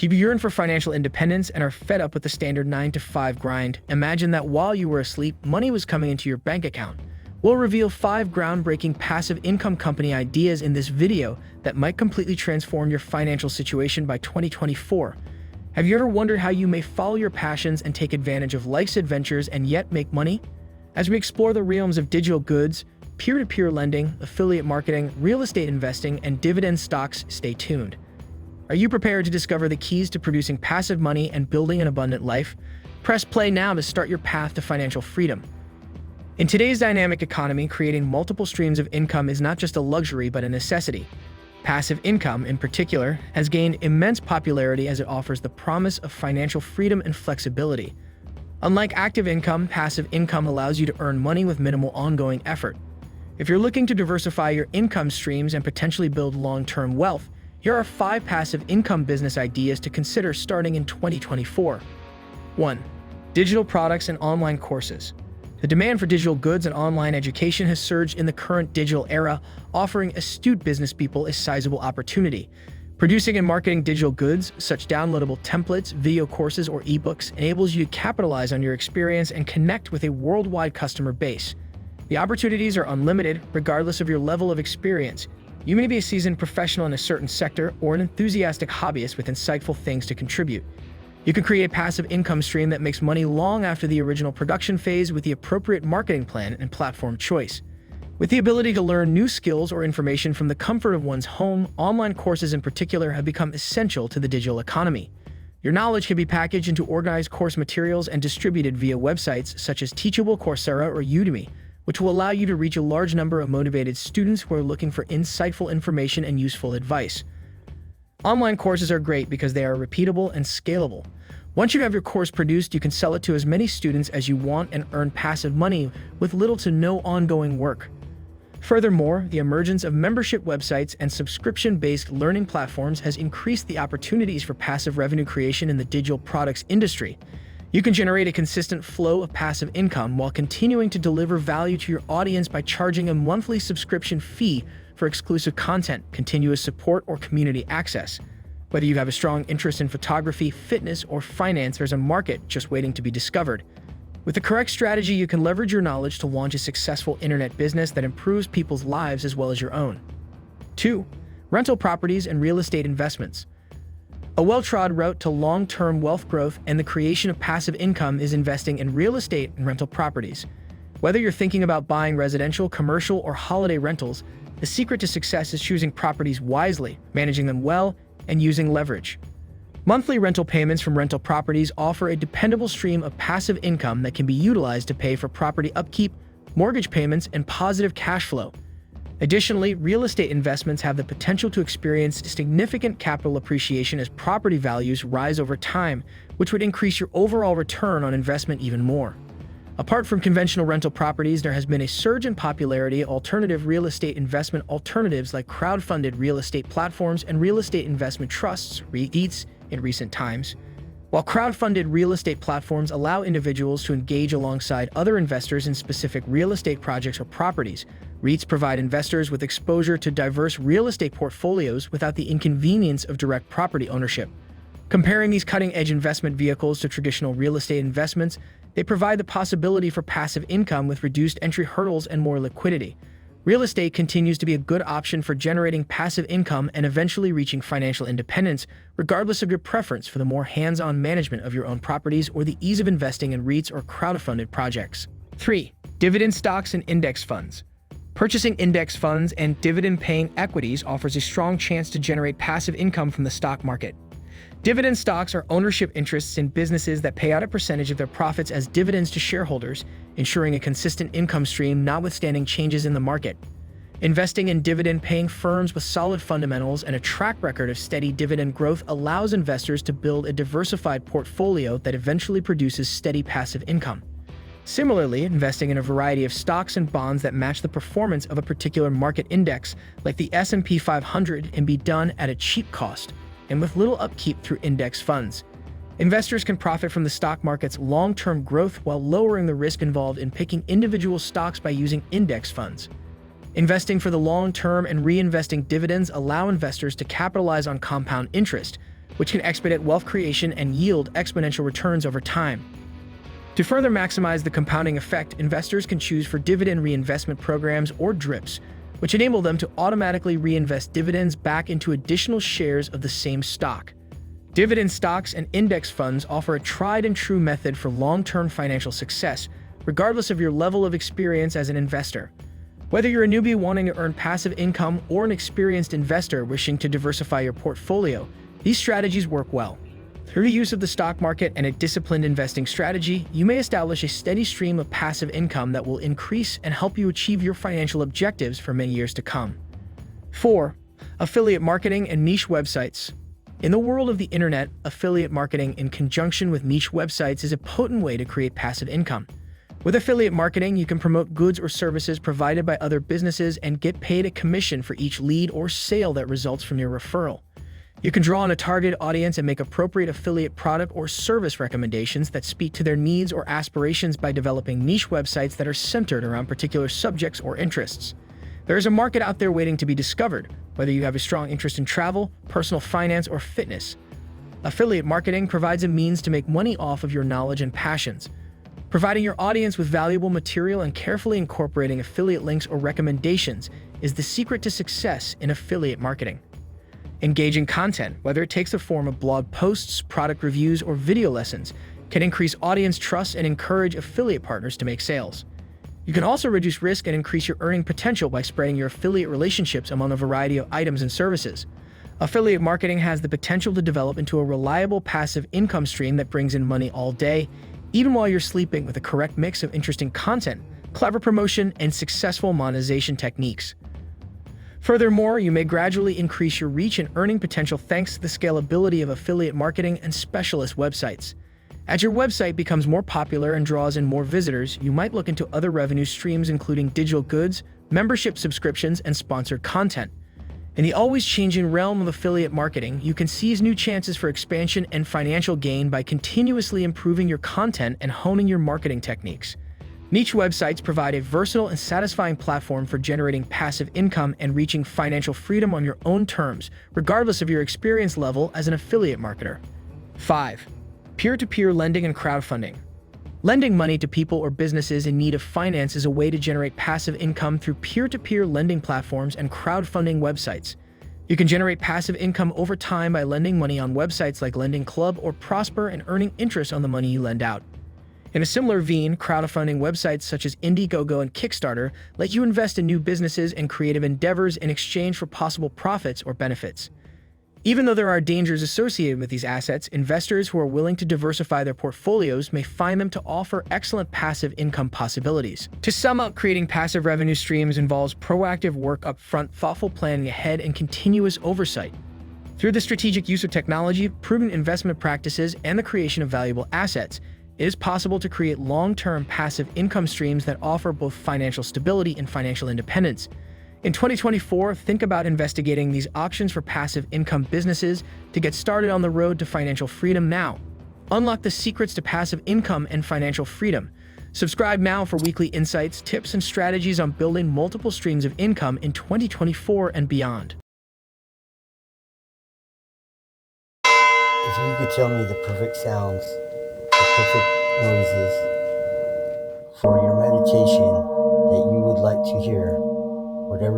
If you yearn for financial independence and are fed up with the standard 9 to 5 grind, imagine that while you were asleep, money was coming into your bank account. We'll reveal 5 groundbreaking passive income company ideas in this video that might completely transform your financial situation by 2024. Have you ever wondered how you may follow your passions and take advantage of life's adventures and yet make money? As we explore the realms of digital goods, peer-to-peer lending, affiliate marketing, real estate investing, and dividend stocks, stay tuned. Are you prepared to discover the keys to producing passive money and building an abundant life? Press play now to start your path to financial freedom. In today's dynamic economy, creating multiple streams of income is not just a luxury but a necessity. Passive income, in particular, has gained immense popularity as it offers the promise of financial freedom and flexibility. Unlike active income, passive income allows you to earn money with minimal ongoing effort. If you're looking to diversify your income streams and potentially build long-term wealth, here are 5 passive income business ideas to consider starting in 2024. 1. Digital products and online courses. The demand for digital goods and online education has surged in the current digital era, offering astute business people a sizable opportunity. Producing and marketing digital goods, such downloadable templates, video courses, or ebooks, enables you to capitalize on your experience and connect with a worldwide customer base. The opportunities are unlimited, regardless of your level of experience. You may be a seasoned professional in a certain sector or an enthusiastic hobbyist with insightful things to contribute. You can create a passive income stream that makes money long after the original production phase with the appropriate marketing plan and platform choice. With the ability to learn new skills or information from the comfort of one's home, online courses in particular have become essential to the digital economy. Your knowledge can be packaged into organized course materials and distributed via websites such as Teachable, Coursera, or Udemy, which will allow you to reach a large number of motivated students who are looking for insightful information and useful advice. Online courses are great because they are repeatable and scalable. Once you have your course produced, you can sell it to as many students as you want and earn passive money with little to no ongoing work. Furthermore, the emergence of membership websites and subscription-based learning platforms has increased the opportunities for passive revenue creation in the digital products industry. You can generate a consistent flow of passive income while continuing to deliver value to your audience by charging a monthly subscription fee for exclusive content, continuous support, or community access. Whether you have a strong interest in photography, fitness, or finance, there's a market just waiting to be discovered. With the correct strategy, you can leverage your knowledge to launch a successful internet business that improves people's lives as well as your own. 2. Rental properties and real estate investments. A well-trod route to long-term wealth growth and the creation of passive income is investing in real estate and rental properties. Whether you're thinking about buying residential, commercial, or holiday rentals, the secret to success is choosing properties wisely, managing them well, and using leverage. Monthly rental payments from rental properties offer a dependable stream of passive income that can be utilized to pay for property upkeep, mortgage payments, and positive cash flow. Additionally, real estate investments have the potential to experience significant capital appreciation as property values rise over time, which would increase your overall return on investment even more. Apart from conventional rental properties, there has been a surge in popularity of alternative real estate investment alternatives like crowd-funded real estate platforms and real estate investment trusts, REITs, in recent times. While crowd-funded real estate platforms allow individuals to engage alongside other investors in specific real estate projects or properties, REITs provide investors with exposure to diverse real estate portfolios without the inconvenience of direct property ownership. Comparing these cutting-edge investment vehicles to traditional real estate investments, they provide the possibility for passive income with reduced entry hurdles and more liquidity. Real estate continues to be a good option for generating passive income and eventually reaching financial independence, regardless of your preference for the more hands-on management of your own properties or the ease of investing in REITs or crowd-funded projects. 3. Dividend stocks and index funds. Purchasing index funds and dividend-paying equities offers a strong chance to generate passive income from the stock market. Dividend stocks are ownership interests in businesses that pay out a percentage of their profits as dividends to shareholders, ensuring a consistent income stream notwithstanding changes in the market. Investing in dividend-paying firms with solid fundamentals and a track record of steady dividend growth allows investors to build a diversified portfolio that eventually produces steady passive income. Similarly, investing in a variety of stocks and bonds that match the performance of a particular market index, like the S&P 500, can be done at a cheap cost and with little upkeep through index funds. Investors can profit from the stock market's long-term growth while lowering the risk involved in picking individual stocks by using index funds. Investing for the long term and reinvesting dividends allow investors to capitalize on compound interest, which can expedite wealth creation and yield exponential returns over time. To further maximize the compounding effect, investors can choose for dividend reinvestment programs or DRIPs, which enable them to automatically reinvest dividends back into additional shares of the same stock. Dividend stocks and index funds offer a tried-and-true method for long-term financial success, regardless of your level of experience as an investor. Whether you're a newbie wanting to earn passive income or an experienced investor wishing to diversify your portfolio, these strategies work well. Through the use of the stock market and a disciplined investing strategy, you may establish a steady stream of passive income that will increase and help you achieve your financial objectives for many years to come. 4. Affiliate marketing and niche websites. In the world of the internet, affiliate marketing in conjunction with niche websites is a potent way to create passive income. With affiliate marketing, you can promote goods or services provided by other businesses and get paid a commission for each lead or sale that results from your referral. You can draw on a targeted audience and make appropriate affiliate product or service recommendations that speak to their needs or aspirations by developing niche websites that are centered around particular subjects or interests. There is a market out there waiting to be discovered, whether you have a strong interest in travel, personal finance, or fitness. Affiliate marketing provides a means to make money off of your knowledge and passions. Providing your audience with valuable material and carefully incorporating affiliate links or recommendations is the secret to success in affiliate marketing. Engaging content, whether it takes the form of blog posts, product reviews, or video lessons, can increase audience trust and encourage affiliate partners to make sales. You can also reduce risk and increase your earning potential by spreading your affiliate relationships among a variety of items and services. Affiliate marketing has the potential to develop into a reliable passive income stream that brings in money all day, even while you're sleeping, with a correct mix of interesting content, clever promotion, and successful monetization techniques. Furthermore, you may gradually increase your reach and earning potential thanks to the scalability of affiliate marketing and specialist websites. As your website becomes more popular and draws in more visitors, you might look into other revenue streams including digital goods, membership subscriptions, and sponsored content. In the always-changing realm of affiliate marketing, you can seize new chances for expansion and financial gain by continuously improving your content and honing your marketing techniques. Niche websites provide a versatile and satisfying platform for generating passive income and reaching financial freedom on your own terms, regardless of your experience level as an affiliate marketer. 5. Peer-to-peer lending and crowdfunding. Lending money to people or businesses in need of finance is a way to generate passive income through peer-to-peer lending platforms and crowdfunding websites. You can generate passive income over time by lending money on websites like Lending Club or Prosper and earning interest on the money you lend out. In a similar vein, crowdfunding websites such as Indiegogo and Kickstarter let you invest in new businesses and creative endeavors in exchange for possible profits or benefits. Even though there are dangers associated with these assets, investors who are willing to diversify their portfolios may find them to offer excellent passive income possibilities. To sum up, creating passive revenue streams involves proactive work upfront, thoughtful planning ahead, and continuous oversight. Through the strategic use of technology, proven investment practices, and the creation of valuable assets, it is possible to create long-term passive income streams that offer both financial stability and financial independence. In 2024, think about investigating these options for passive income businesses to get started on the road to financial freedom now. Unlock the secrets to passive income and financial freedom. Subscribe now for weekly insights, tips, and strategies on building multiple streams of income in 2024 and beyond. If you could tell me the perfect sounds, the perfect noises for your meditation that you would like to hear, whatever